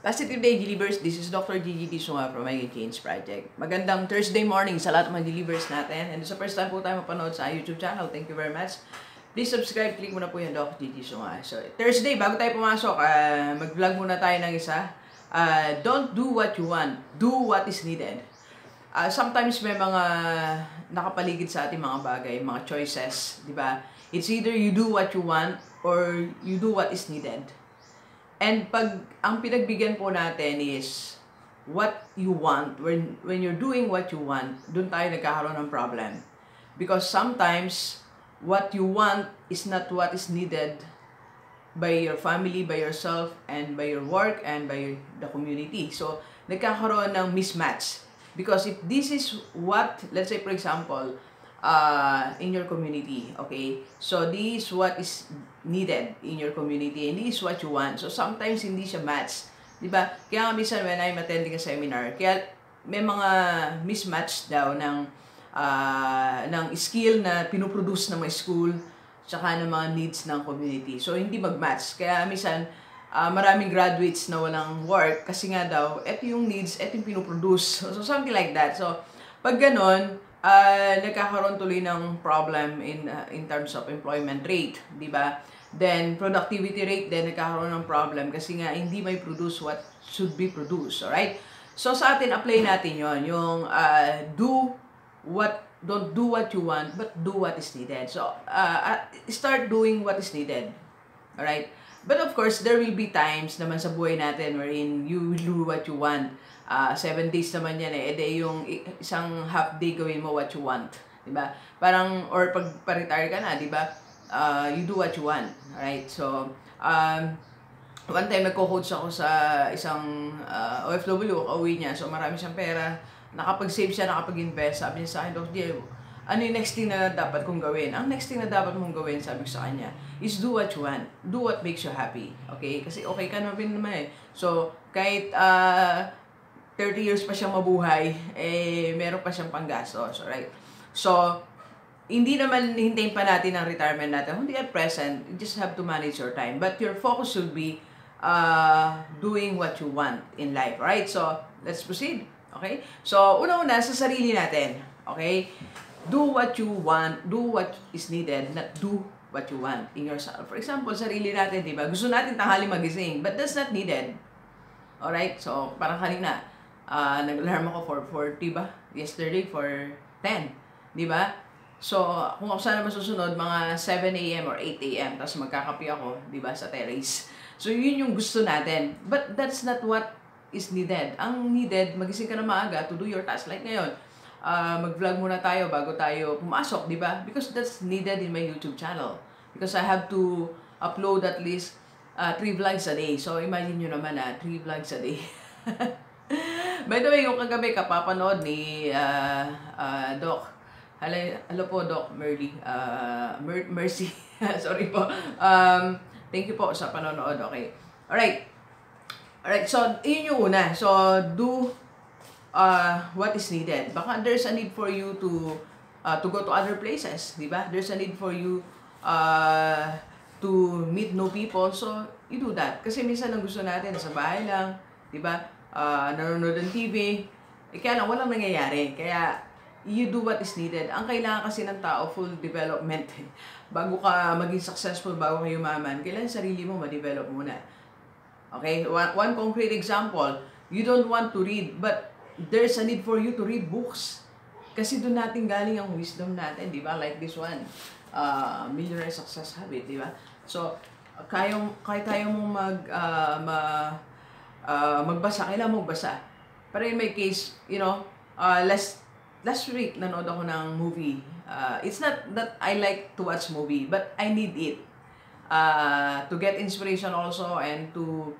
Positive Day, Gilibers. This is Dr. Gigi Disunga from My Change Project. Magandang Thursday morning sa lahat ng mga Gilibers natin. And sa first time po tayo mapanood sa YouTube channel, thank you very much. Please subscribe, click mo na po yung Dr. Gigi Disunga. So, Thursday, bago tayo pumasok, mag-vlog muna tayo ng isa. Don't do what you want, do what is needed. Sometimes may mga nakapaligid sa ating mga bagay, mga choices, di ba? It's either you do what you want or you do what is needed. And pag ang pinagbigyan po natin is what you want, when you're doing what you want, doon tayo nagkakaroon ng problem. Because sometimes what you want is not what is needed by your family, by yourself, and by your work, and by the community. So, nagkakaroon ng mismatch. Because if this is what, let's say for example, in your community, okay? So, this is what is needed in your community, and this is what you want. So, sometimes hindi siya match. Diba? Kaya nga minsan when I'm attending a seminar, kaya may mga mismatch daw ng skill na pinuproduce ng mga school, tsaka ng mga needs ng community. So, hindi mag-match. Kaya minsan, maraming graduates na walang work kasi nga daw, eto yung needs, eto yung pinuproduce. So, something like that. So, pag ganon, nagkakaroon tuloy ng problem in terms of employment rate, di ba? Then, productivity rate din nagkakaroon ng problem kasi nga hindi may produce what should be produced, alright? So, sa atin, apply natin yon yung don't do what you want, but do what is needed. So, start doing what is needed, alright? But of course, there will be times naman sa buhay natin wherein you will do what you want. 7 days naman yan eh. Ede yung isang half day gawin mo what you want. Diba? Parang, or pag pa-retire ka na, diba? You do what you want. Alright? So, one time nagko-coach ako sa isang OFW, kauwi niya. So, marami siyang pera. Nakapag-save siya, nakapag-invest. Sabi niya sa akin, Dr. J, ano yung next thing na dapat kong gawin? Ang next thing na dapat mong gawin, sabi ko sa kanya, is do what you want. Do what makes you happy. Okay? Kasi okay ka naman eh. So, kahit 30 years pa siyang mabuhay, eh, meron pa siyang panggastos, alright? So, hindi naman hintayin pa natin ang retirement natin. Hindi at present, you just have to manage your time. But your focus should be doing what you want in life, right? So, let's proceed, okay? So, una-una, sa sarili natin, okay? Do what you want, do what is needed, not do what you want in yourself. For example, sarili natin, di ba? Gusto natin tanghali magising, but that's not needed. Alright? So, parang kanina, nag-alarm ako for 40 ba? Yesterday for 10. Di ba? So, kung ako sana masusunod, mga 7 a.m. or 8 a.m. Tapos magkakapi ako, di ba, sa terrace. So, yun yung gusto natin. But that's not what is needed. Ang needed, magising ka na maaga to do your task. Like ngayon, mag-vlog muna tayo bago tayo pumasok, di ba? Because that's needed in my YouTube channel. Because I have to upload at least 3 vlogs a day. So, imagine nyo naman 3 vlogs a day. By the way, yung kagabi kapapanood ni Doc. Hello po, Doc Merly. Mercy. Sorry po. Thank you po sa panonood. Okay. Alright. So, yun yung una. So, do what is needed. Baka there's a need for you to go to other places. Diba? There's a need for you to meet new people. So, you do that. Kasi minsan ang gusto natin sa bahay lang. Diba? Nanonood ng TV, kaya lang walang nangyayari. Kaya, you do what is needed. Ang kailangan kasi ng tao, full development. Bago ka maging successful, bago ka yumaman, kailangan sarili mo ma-develop muna. Okay? One concrete example, you don't want to read, but there's a need for you to read books. Kasi doon natin galing ang wisdom natin, di ba? Like this one, Millionaire Success Habit, di ba? So, kahit tayo mong magbasa, kailangan mo magbasa. Pero in my case, you know, last week, nanood ako ng movie. It's not that I like to watch movie, but I need it. To get inspiration also and to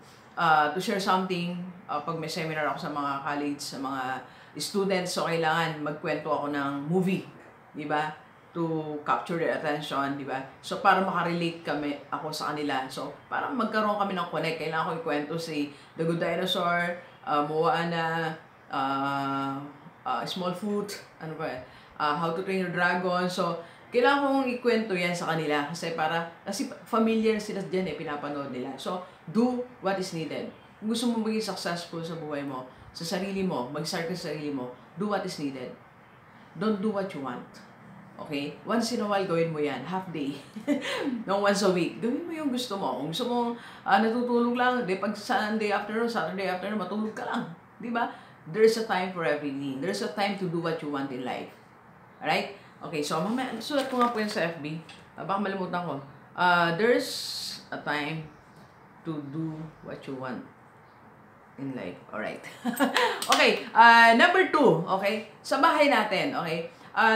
share something. Pag may seminar ako sa mga college, sa mga students, so kailangan magkwento ako ng movie. Diba? To capture their attention, di ba? So, para makarelate ako sa kanila. So, parang magkaroon kami ng connect. Kailangan ko ikwento si The Good Dinosaur, Moana, Small Foot, ano ba How to Train Your Dragon. So, kailangan kong ikwento yan sa kanila. Kasi familiar sila dyan pinapanood nila. So, do what is needed. Kung gusto mo maging successful sa buhay mo, sa sarili mo, mag-start ka sa sarili mo, do what is needed. Don't do what you want. Okay? Once in a while, gawin mo yan. Half day. No, once a week. Gawin mo yung gusto mo. Kung gusto mo natutulog lang, pag Sunday afternoon, Saturday afternoon, matulog ka lang. Di ba? There's a time for everything. There's a time to do what you want in life. Alright? Okay, so mamaya, sulat ko nga po yan sa FB. Baka malimutan ko. There's a time to do what you want in life. Alright. Okay, number 2, okay? Sa bahay natin, okay?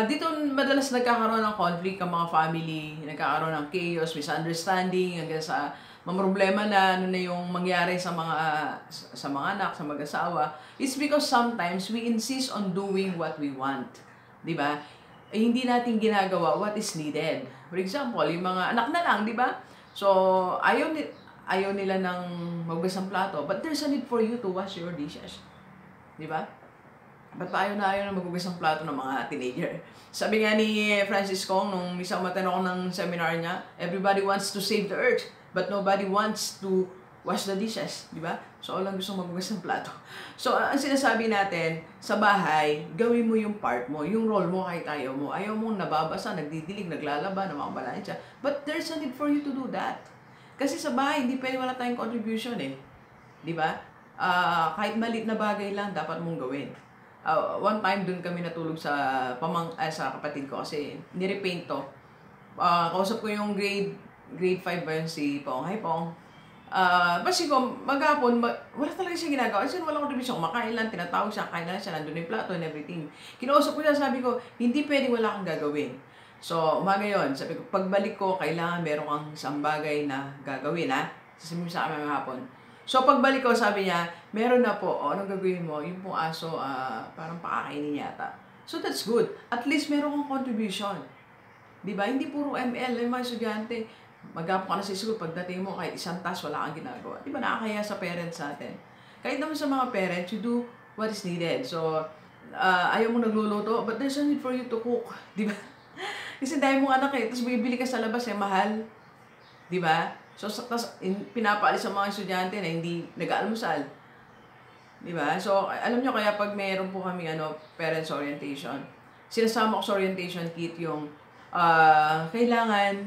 Dito madalas nagkakaroon ng conflict ang mga family, nagkakaroon ng chaos, misunderstanding, hanggang sa problema na ano na yung mangyari sa mga anak, sa mag-asawa. It's because sometimes we insist on doing what we want. 'Di ba? Hindi natin ginagawa what is needed. For example, yung mga anak na lang, 'di ba? So, ayaw nila ng maghugas ng plato, but there's a need for you to wash your dishes. Di ba? Ba't pa ayaw na maghugas ng plato ng mga teenager? Sabi nga ni Francis Kong, nung isang matanong ako ng seminar niya, everybody wants to save the earth, but nobody wants to wash the dishes. Di ba? So, walang gusto maghugas ng plato. So, ang sinasabi natin, sa bahay, gawin mo yung part mo, yung role mo kahit ayaw mo. Ayaw mong nababasa, nagdidilig, naglalaba, namamalayan siya. But there's a need for you to do that. Kasi sa bahay, hindi pwede wala tayong contribution eh. Di ba? Kahit maliit na bagay lang, dapat mong gawin. One time, dun kami natulog sa kapatid ko kasi nirepaint to. Kausap ko yung grade 5 ba yun si Pong. Hi Pong. Basi ko, maghapon, wala talaga siya ginagawa. Kasi walang contribution. Kumakain lang, tinatawag siya, kain lang siya, nandun yung plato and everything. Kinausap ko siya, sabi ko, hindi pwede wala kang gagawin. So, umaga yun, sabi ko, pagbalik ko, kailangan meron kang isang bagay na gagawin, ha? Sasabihin mo sa amin hapon. So, pagbalik ko, sabi niya, meron na po, anong gagawin mo? Yung pong aso, parang pakakainin yata. So, that's good. At least meron kang contribution. Diba? Hindi puro ML, yung mga estudyante. Maghapon ka na sa school, pagdating mo, kahit isang task, wala kang ginagawa. Diba? Nakakaya sa parents natin. Kahit naman sa mga parents, you do what is needed. So, ayaw mo nagluluto, but there's a need for you to cook. Diba? Kasi dahil mong anak eh, tapos bibili ka sa labas eh, mahal. Diba? So, tapos pinapaalis sa mga estudyante na hindi nag-aalmusal. Diba? So, alam nyo kaya pag meron po kami parents orientation, sinasama ko sa orientation kit yung kailangan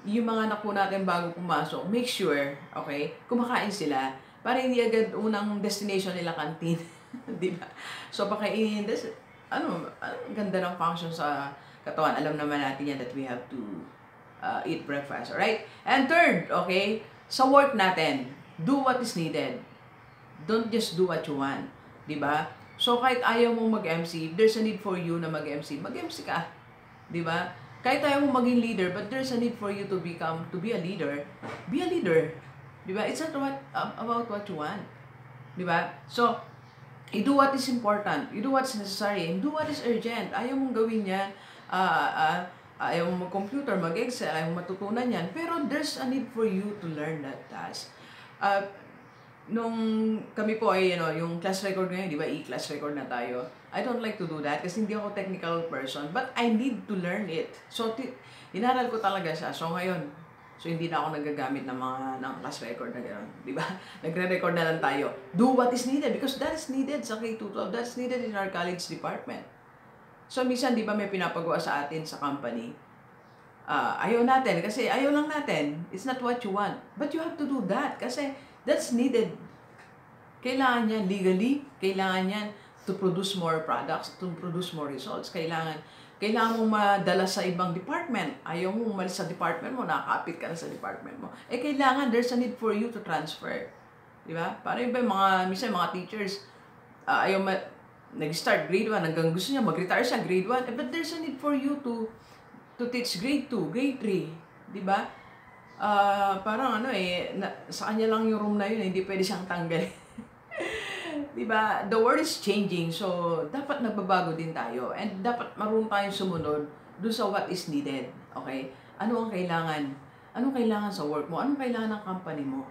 yung mga anak po natin bago pumasok, make sure, okay, kumakain sila para hindi agad unang destination nila canteen. Diba? So, pakainin, ganda ng function sa katawan. Alam naman natin yan that we have to eat breakfast, alright? And third, okay, sa work natin, do what is needed. Don't just do what you want. Diba? So, kahit ayaw mong mag-MC, if there's a need for you na mag-MC, mag-MC ka. Diba? Kahit ayaw mong maging leader, but there's a need for you to be a leader, be a leader. Diba? It's not about what you want. Diba? So, you do what is important, you do what's necessary, and do what is urgent. Ayaw mong gawin yan, ayaw mong mag-computer, mag-excel, ayaw mong matutunan yan, pero there's a need for you to learn that task. Nung kami po ay, yung class record ngayon, di ba, e-class record na tayo, I don't like to do that kasi hindi ako technical person, but I need to learn it. So, inaral ko talaga siya. So, ngayon, hindi na ako nagagamit ng class record na gano'n. Di ba? Nagre-record na lang tayo. Do what is needed because that is needed sa K-12. That's needed in our college department. So, minsan, di ba, may pinapagawa sa atin sa company. Ayaw natin kasi ayaw lang natin. It's not what you want. But you have to do that kasi that's needed. Kailangan yan legally. Kailangan yan to produce more products, to produce more results. Kailangan mong madala sa ibang department. Ayaw mo umalis sa department mo, nakakapit ka na sa department mo. Kailangan, there's a need for you to transfer. Di ba? Parang iba, minsan mga teachers, nag-start grade 1, hanggang gusto niya mag-retire siya grade 1. But there's a need for you to teach grade 2, grade 3. Di ba? Parang sa kanya lang yung room na yun, hindi pwede siyang tanggalin. Diba? The world is changing, so dapat nagbabago din tayo and dapat marunong tayong sumunod doon sa what is needed. Okay? Ano ang kailangan? Anong kailangan sa work mo? Anong kailangan ng company mo?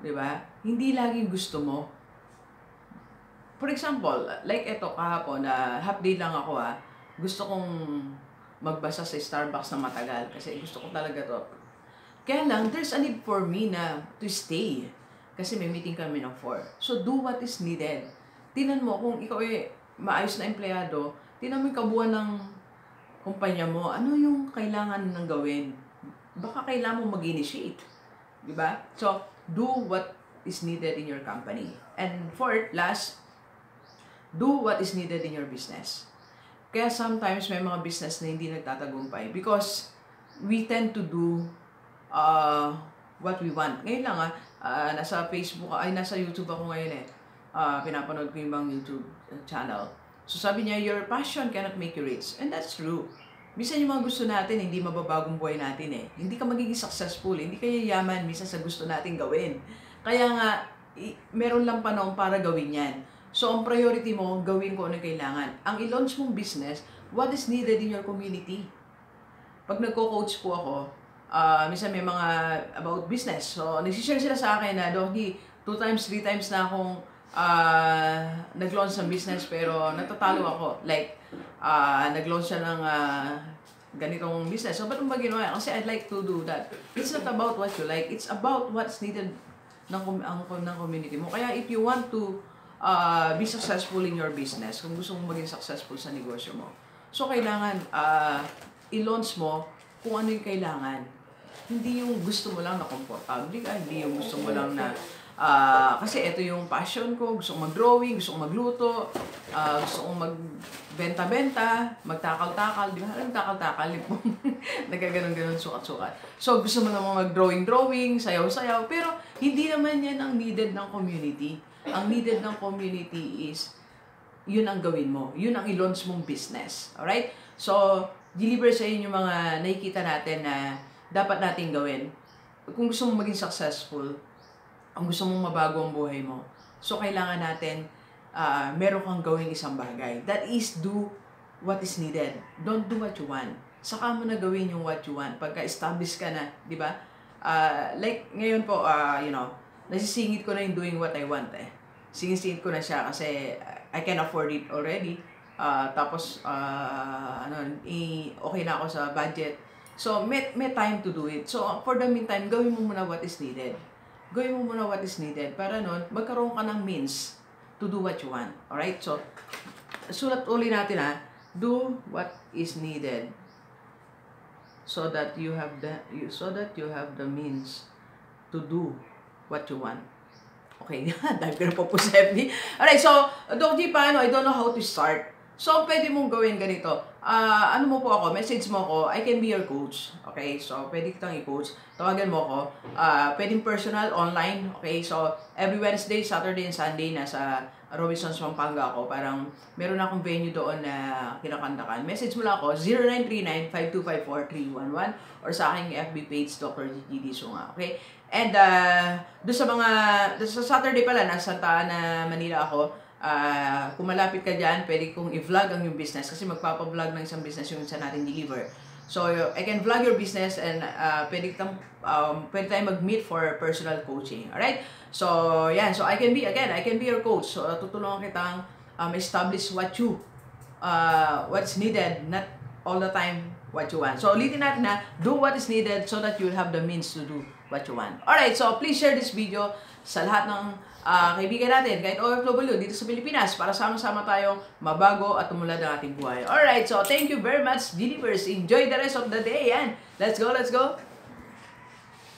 Diba? Hindi lagi gusto mo. For example, like eto kahapon, half day lang ako gusto kong magbasa sa Starbucks na matagal kasi gusto ko talaga to. Kaya lang, there's a need for me na to stay. Kasi may meeting kami ng 4. So, do what is needed. Tinan mo, kung ikaw ay maayos na empleyado, tinan mo yung kabuuan ng kumpanya mo, ano yung kailangan ng gawin? Baka kailangan mo mag-initiate. Diba? So, do what is needed in your company. And fourth, last, do what is needed in your business. Kaya sometimes may mga business na hindi nagtatagumpay because we tend to do what we want. Ngayon lang nasa Facebook, nasa YouTube ako ngayon pinapanood ko yung ibang YouTube channel. So sabi niya, your passion cannot make you rich. And that's true. Minsan yung mga gusto natin, hindi mababagong buhay natin Hindi ka magiging successful, hindi ka yayaman minsan sa gusto natin gawin. Kaya nga, meron lang panahon para gawin yan. So, ang priority mo, gawin ko ano kailangan. Ang i-launch mong business, what is needed in your community. Pag nagko-coach po ako, minsan may mga about business. So, nagsishare sila sa akin na, Doggy, 2 times, 3 times na akong nag-launch ng business pero natatalo ako. Like, nag-launch siya ng ganitong business. So, ba't mo ba ginawa? Kasi I'd like to do that. It's not about what you like. It's about what's needed ng community mo. Kaya if you want to be successful in your business, kung gusto mong maging successful sa negosyo mo, so kailangan i-launch mo kung ano yung kailangan. Hindi yung gusto mo lang na komportable ka, hindi yung gusto mo lang na kasi ito yung passion ko, gusto kong mag-drawing, gusto kong magluto, gusto kong magbenta-benta, magtakal-takal, di ba? Alam, takal-takal, nagkaganon-ganon, sukat-sukat. So, gusto mo naman mag-drawing-drawing, sayaw-sayaw, pero hindi naman yan ang needed ng community. Ang needed ng community is, yun ang gawin mo. Yun ang i-launch mong business. Alright? So, deliver sa inyo yung mga nakikita natin na dapat natin gawin. Kung gusto mong maging successful, ang gusto mong mabago ang buhay mo, so kailangan natin, meron kang gawing isang bagay. That is, do what is needed. Don't do what you want. Saka mo na gawin yung what you want. Pagka-establish ka na, di ba? Like, ngayon po, nasisingit ko na yung doing what I want Singit ko na siya kasi I can afford it already. Tapos, okay na ako sa budget. So, may time to do it. So, for the meantime, gawin mo muna what is needed. Gawin mo muna what is needed para nun, magkaroon ka ng means to do what you want. Alright? So, sulat uli natin do what is needed so that you have the means to do what you want. Okay, dahil ko na po sa FB. Alright, so, Doc G, paano? I don't know how to start. So, pwede mong gawin ganito. Ano mo po ako, message mo ako, I can be your coach. Okay, so, pwede kitang i-coach. Tawagan mo ako. Pwedeng personal, online. Okay, so, every Wednesday, Saturday, and Sunday, nasa Robinsons, Pampanga ako. Parang, meron akong venue doon na kinakantakan. Message mo lang ako, 0939-5254-311 or sa aking FB page, Dr. Gigi Sunga. Okay? And, sa Saturday pala, nasa Santa Ana, Manila ako. Kung malapit ka dyan, pwede kong i-vlog ang yung business kasi magpapa-vlog ng isang business yung isa natin deliver. So, I can vlog your business and pwede tayong mag-meet for personal coaching. Alright? So, yan. So, I can be your coach. So, tutulungan kitang establish what's needed, not all the time what you want. So, ulitin natin do what is needed so that you'll have the means to do what you want. Alright, so please share this video sa lahat ng kaibigan natin, kahit OFW dito sa Pilipinas, para sama-sama tayong mabago at tumulad ang ating buhay. Alright, so thank you very much, Believers. Enjoy the rest of the day, and let's go, let's go!